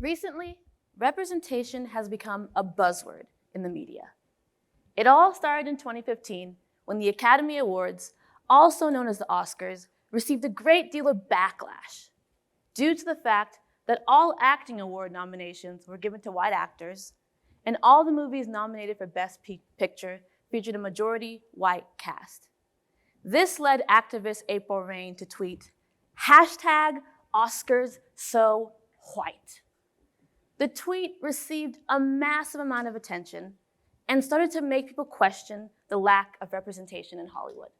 Recently, representation has become a buzzword in the media. It all started in 2015 when the Academy Awards, also known as the Oscars, received a great deal of backlash due to the fact that all acting award nominations were given to white actors, and all the movies nominated for Best Picture featured a majority white cast. This led activist April Reign to tweet, #OscarsSoWhite. The tweet received a massive amount of attention and started to make people question the lack of representation in Hollywood.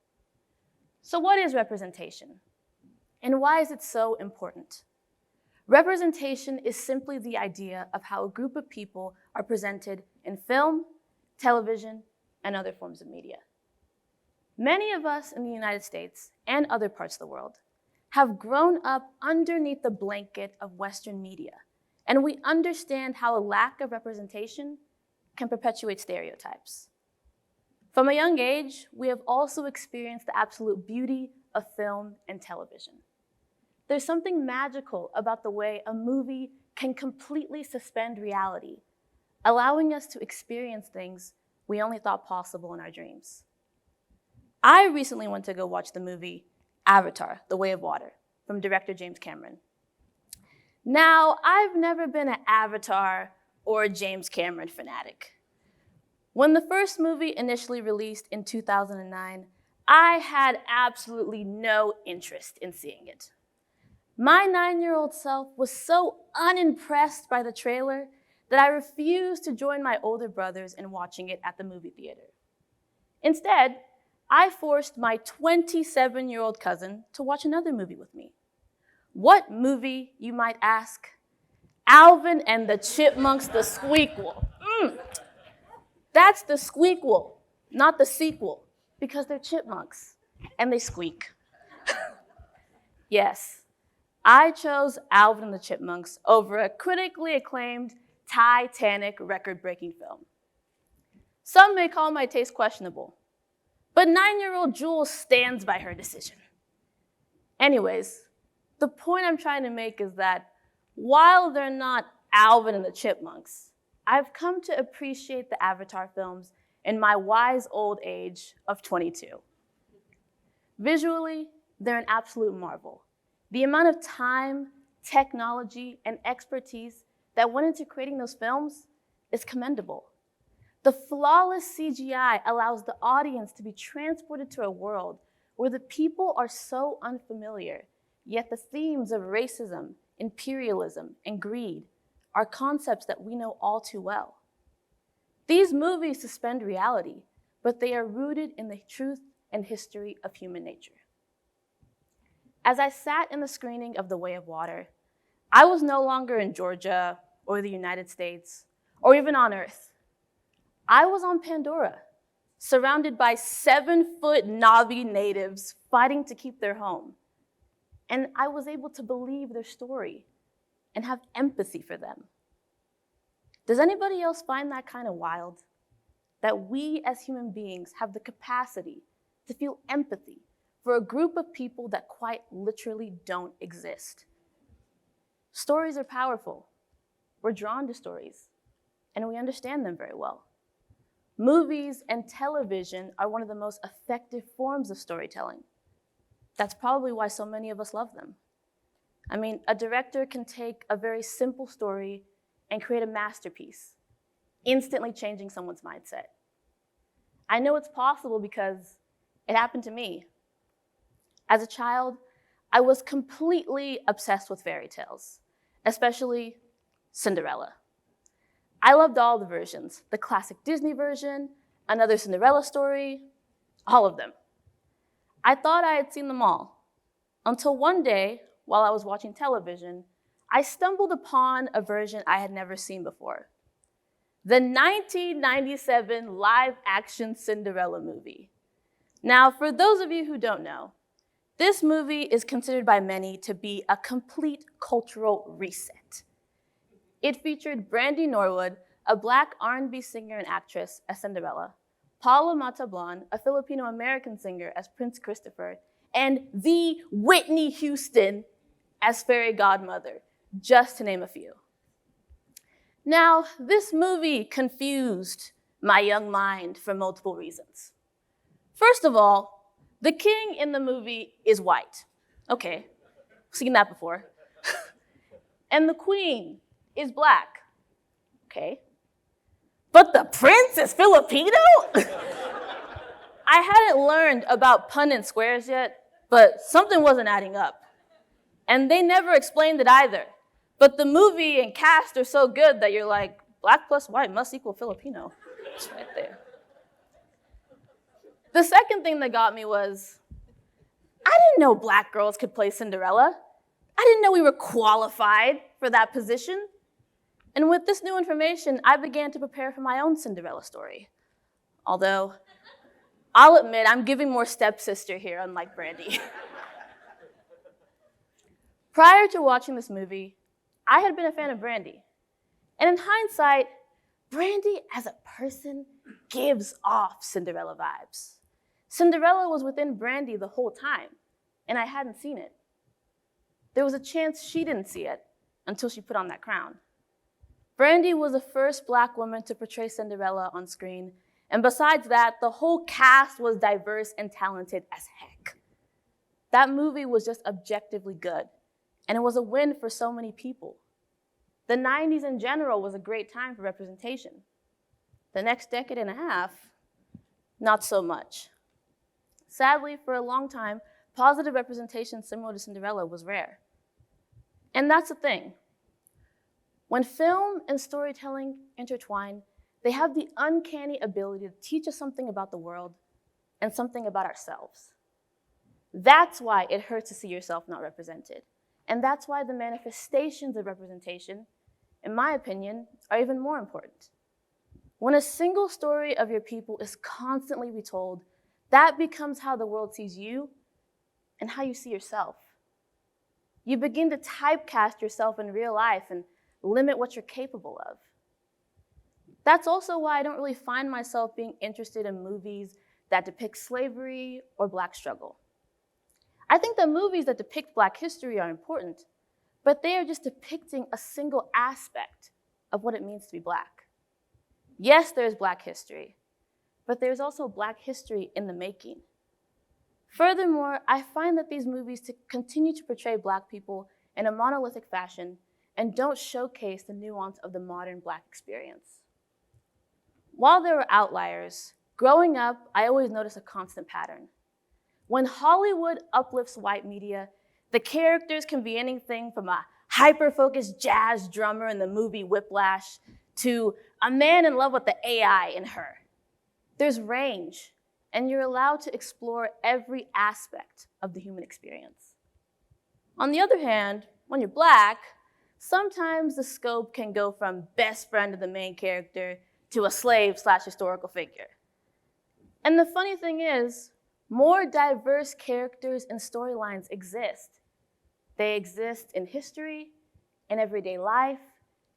So what is representation? And why is it so important? Representation is simply the idea of how a group of people are presented in film, television, and other forms of media. Many of us in the United States and other parts of the world have grown up underneath the blanket of Western media, and we understand how a lack of representation can perpetuate stereotypes. From a young age, we have also experienced the absolute beauty of film and television. There's something magical about the way a movie can completely suspend reality, allowing us to experience things we only thought possible in our dreams. I recently went to go watch the movie Avatar: The Way of Water from director James Cameron. Now, I've never been an Avatar or a James Cameron fanatic. When the first movie initially released in 2009, I had absolutely no interest in seeing it. My 9-year-old self was so unimpressed by the trailer that I refused to join my older brothers in watching it at the movie theater. Instead, I forced my 27-year-old cousin to watch another movie with me. What movie, you might ask? Alvin and the Chipmunks, the Squeakquel. That's the Squeakquel, not the sequel, because they're chipmunks and they squeak. Yes, I chose Alvin and the Chipmunks over a critically acclaimed Titanic record-breaking film. Some may call my taste questionable, but 9-year-old Jules stands by her decision. Anyways, the point I'm trying to make is that while they're not Alvin and the Chipmunks, I've come to appreciate the Avatar films in my wise old age of 22. Visually, they're an absolute marvel. The amount of time, technology, and expertise that went into creating those films is commendable. The flawless CGI allows the audience to be transported to a world where the people are so unfamiliar, yet the themes of racism, imperialism, and greed are concepts that we know all too well. These movies suspend reality, but they are rooted in the truth and history of human nature. As I sat in the screening of The Way of Water, I was no longer in Georgia or the United States or even on Earth. I was on Pandora, surrounded by 7-foot Na'vi natives fighting to keep their home. And I was able to believe their story and have empathy for them. Does anybody else find that kind of wild? That we as human beings have the capacity to feel empathy for a group of people that quite literally don't exist. Stories are powerful. We're drawn to stories, and we understand them very well. Movies and television are one of the most effective forms of storytelling. That's probably why so many of us love them. I mean, a director can take a very simple story and create a masterpiece, instantly changing someone's mindset. I know it's possible because it happened to me. As a child, I was completely obsessed with fairy tales, especially Cinderella. I loved all the versions, the classic Disney version, another Cinderella story, all of them. I thought I had seen them all, until one day, while I was watching television, I stumbled upon a version I had never seen before. The 1997 live-action Cinderella movie. Now, for those of you who don't know, this movie is considered by many to be a complete cultural reset. It featured Brandy Norwood, a Black R&B singer and actress, as Cinderella, Paula Matablan, a Filipino-American singer, as Prince Christopher, and the Whitney Houston as fairy godmother, just to name a few. Now, this movie confused my young mind for multiple reasons. First of all, the king in the movie is white. Okay, seen that before. And the queen is black. Okay. But the prince is Filipino? I hadn't learned about Punnett squares yet, but something wasn't adding up. And they never explained it either. But the movie and cast are so good that you're like, black plus white must equal Filipino. It's right there. The second thing that got me was, I didn't know black girls could play Cinderella. I didn't know we were qualified for that position. And with this new information, I began to prepare for my own Cinderella story. Although, I'll admit, I'm giving more stepsister here, unlike Brandy. Prior to watching this movie, I had been a fan of Brandy. And in hindsight, Brandy as a person gives off Cinderella vibes. Cinderella was within Brandy the whole time, and I hadn't seen it. There was a chance she didn't see it until she put on that crown. Brandy was the first black woman to portray Cinderella on screen, and besides that, the whole cast was diverse and talented as heck. That movie was just objectively good, and it was a win for so many people. The 90s in general was a great time for representation. The next decade and a half, not so much. Sadly, for a long time, positive representation similar to Cinderella was rare. And that's the thing. When film and storytelling intertwine, they have the uncanny ability to teach us something about the world and something about ourselves. That's why it hurts to see yourself not represented. And that's why the manifestations of representation, in my opinion, are even more important. When a single story of your people is constantly retold, that becomes how the world sees you and how you see yourself. You begin to typecast yourself in real life and limit what you're capable of. That's also why I don't really find myself being interested in movies that depict slavery or black struggle. I think that movies that depict black history are important, but they are just depicting a single aspect of what it means to be black. Yes, there's black history, but there's also black history in the making. Furthermore, I find that these movies continue to portray black people in a monolithic fashion and don't showcase the nuance of the modern black experience. While there were outliers, growing up, I always noticed a constant pattern. When Hollywood uplifts white media, the characters can be anything from a hyper-focused jazz drummer in the movie Whiplash to a man in love with the AI in Her. There's range, and you're allowed to explore every aspect of the human experience. On the other hand, when you're black, sometimes the scope can go from best friend of the main character to a slave/historical figure. And the funny thing is, more diverse characters and storylines exist. They exist in history, in everyday life,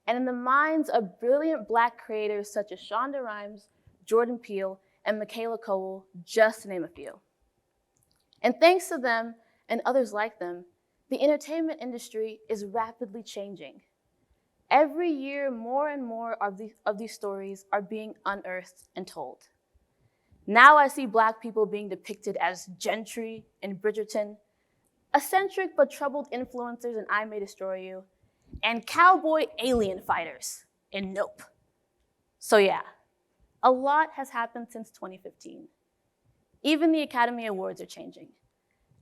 and in the minds of brilliant black creators such as Shonda Rhimes, Jordan Peele, and Michaela Coel, just to name a few. And thanks to them and others like them, the entertainment industry is rapidly changing. Every year, more and more of these stories are being unearthed and told. Now I see black people being depicted as gentry in Bridgerton, eccentric but troubled influencers in I May Destroy You, and cowboy alien fighters in Nope. So yeah, a lot has happened since 2015. Even the Academy Awards are changing.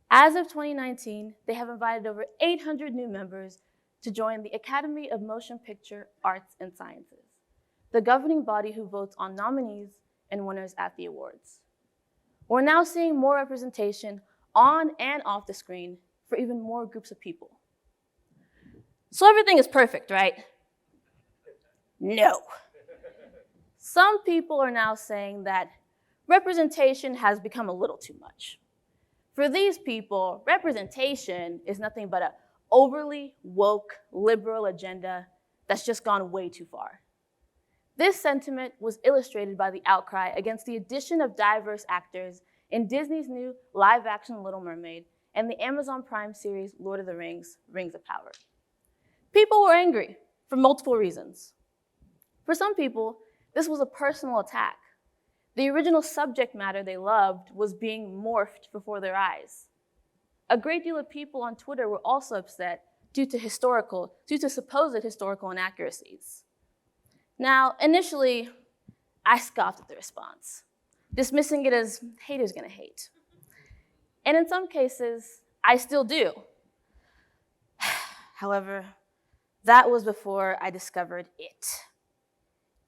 As of 2019, they have invited over 800 new members to join the Academy of Motion Picture Arts and Sciences, the governing body who votes on nominees and winners at the awards. We're now seeing more representation on and off the screen for even more groups of people. So everything is perfect, right? No. Some people are now saying that representation has become a little too much. For these people, representation is nothing but an overly woke liberal agenda that's just gone way too far. This sentiment was illustrated by the outcry against the addition of diverse actors in Disney's new live-action Little Mermaid and the Amazon Prime series Lord of the Rings, Rings of Power. People were angry for multiple reasons. For some people, this was a personal attack. The original subject matter they loved was being morphed before their eyes. A great deal of people on Twitter were also upset due to supposed historical inaccuracies. Now, initially, I scoffed at the response, dismissing it as haters gonna hate. And in some cases, I still do. However, that was before I discovered it,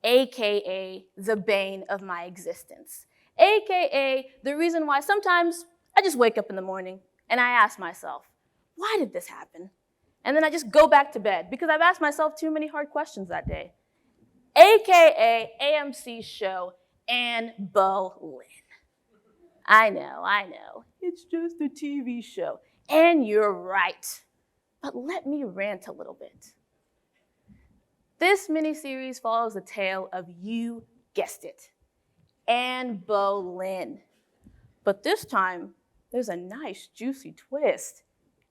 AKA the bane of my existence, AKA the reason why sometimes I just wake up in the morning and I ask myself, why did this happen? And then I just go back to bed because I've asked myself too many hard questions that day, AKA AMC's show Anne Boleyn. I know, it's just a TV show, and you're right. But let me rant a little bit. This miniseries follows the tale of, you guessed it, Anne Boleyn. But this time, there's a nice, juicy twist.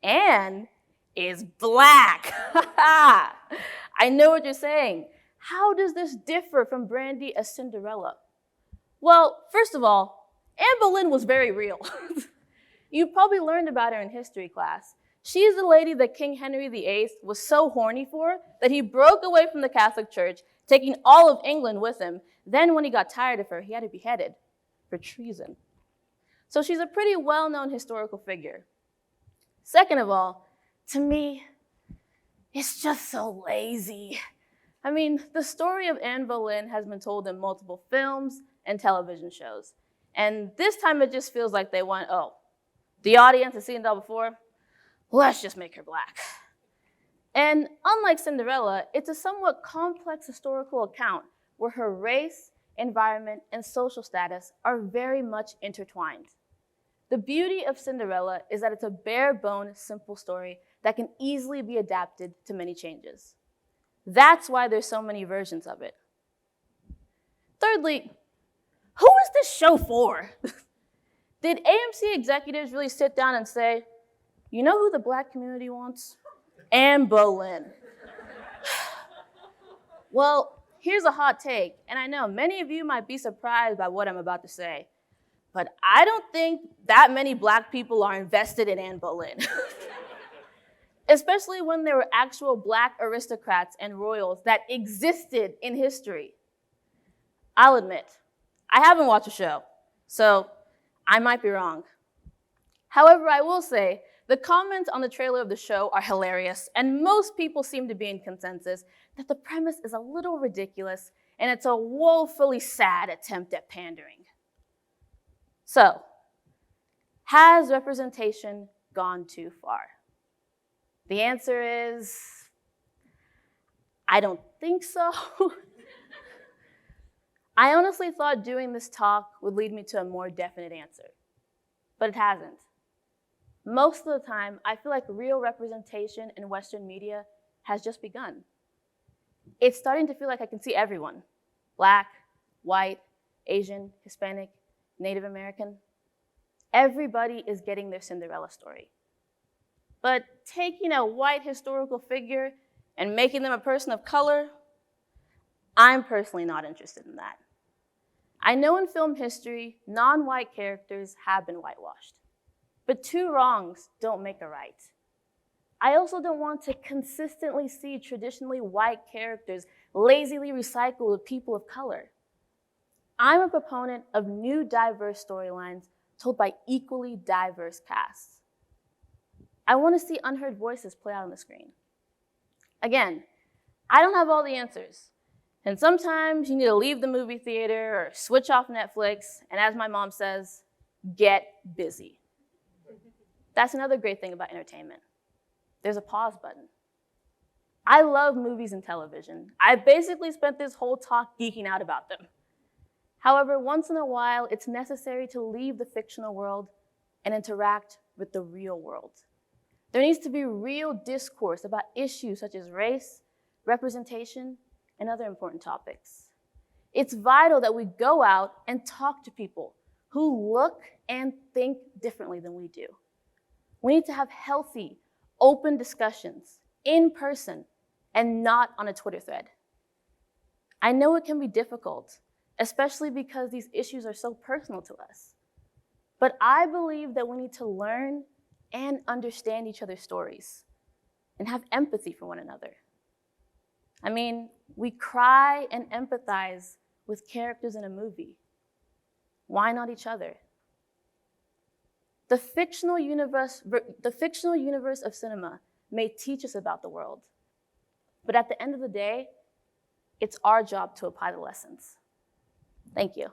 Anne is black. I know what you're saying. How does this differ from Brandy as Cinderella? Well, first of all, Anne Boleyn was very real. You probably learned about her in history class. She's the lady that King Henry VIII was so horny for that he broke away from the Catholic Church, taking all of England with him. Then when he got tired of her, he had her beheaded for treason. So she's a pretty well-known historical figure. Second of all, to me, it's just so lazy. I mean, the story of Anne Boleyn has been told in multiple films and television shows. And this time it just feels like they went, oh, the audience has seen it all before, let's just make her black. And unlike Cinderella, it's a somewhat complex historical account where her race, environment, and social status are very much intertwined. The beauty of Cinderella is that it's a bare-bone, simple story that can easily be adapted to many changes. That's why there's so many versions of it. Thirdly, who is this show for? Did AMC executives really sit down and say, you know who the black community wants? Anne Boleyn. Well, here's a hot take, and I know many of you might be surprised by what I'm about to say, but I don't think that many black people are invested in Anne Boleyn. Especially when there were actual black aristocrats and royals that existed in history. I'll admit, I haven't watched the show, so I might be wrong. However, I will say, the comments on the trailer of the show are hilarious, and most people seem to be in consensus that the premise is a little ridiculous, and it's a woefully sad attempt at pandering. So, has representation gone too far? The answer is, I don't think so. I honestly thought doing this talk would lead me to a more definite answer, but it hasn't. Most of the time, I feel like real representation in Western media has just begun. It's starting to feel like I can see everyone, black, white, Asian, Hispanic, Native American. Everybody is getting their Cinderella story. But taking a white historical figure and making them a person of color, I'm personally not interested in that. I know in film history, non-white characters have been whitewashed, but two wrongs don't make a right. I also don't want to consistently see traditionally white characters lazily recycled with people of color. I'm a proponent of new diverse storylines told by equally diverse casts. I want to see unheard voices play out on the screen. Again, I don't have all the answers. And sometimes you need to leave the movie theater or switch off Netflix, and as my mom says, get busy. That's another great thing about entertainment. There's a pause button. I love movies and television. I basically spent this whole talk geeking out about them. However, once in a while, it's necessary to leave the fictional world and interact with the real world. There needs to be real discourse about issues such as race, representation, and other important topics. It's vital that we go out and talk to people who look and think differently than we do. We need to have healthy, open discussions in person and not on a Twitter thread. I know it can be difficult, especially because these issues are so personal to us. But I believe that we need to learn and understand each other's stories and have empathy for one another. I mean, we cry and empathize with characters in a movie. Why not each other? The fictional universe of cinema may teach us about the world, but at the end of the day, it's our job to apply the lessons. Thank you.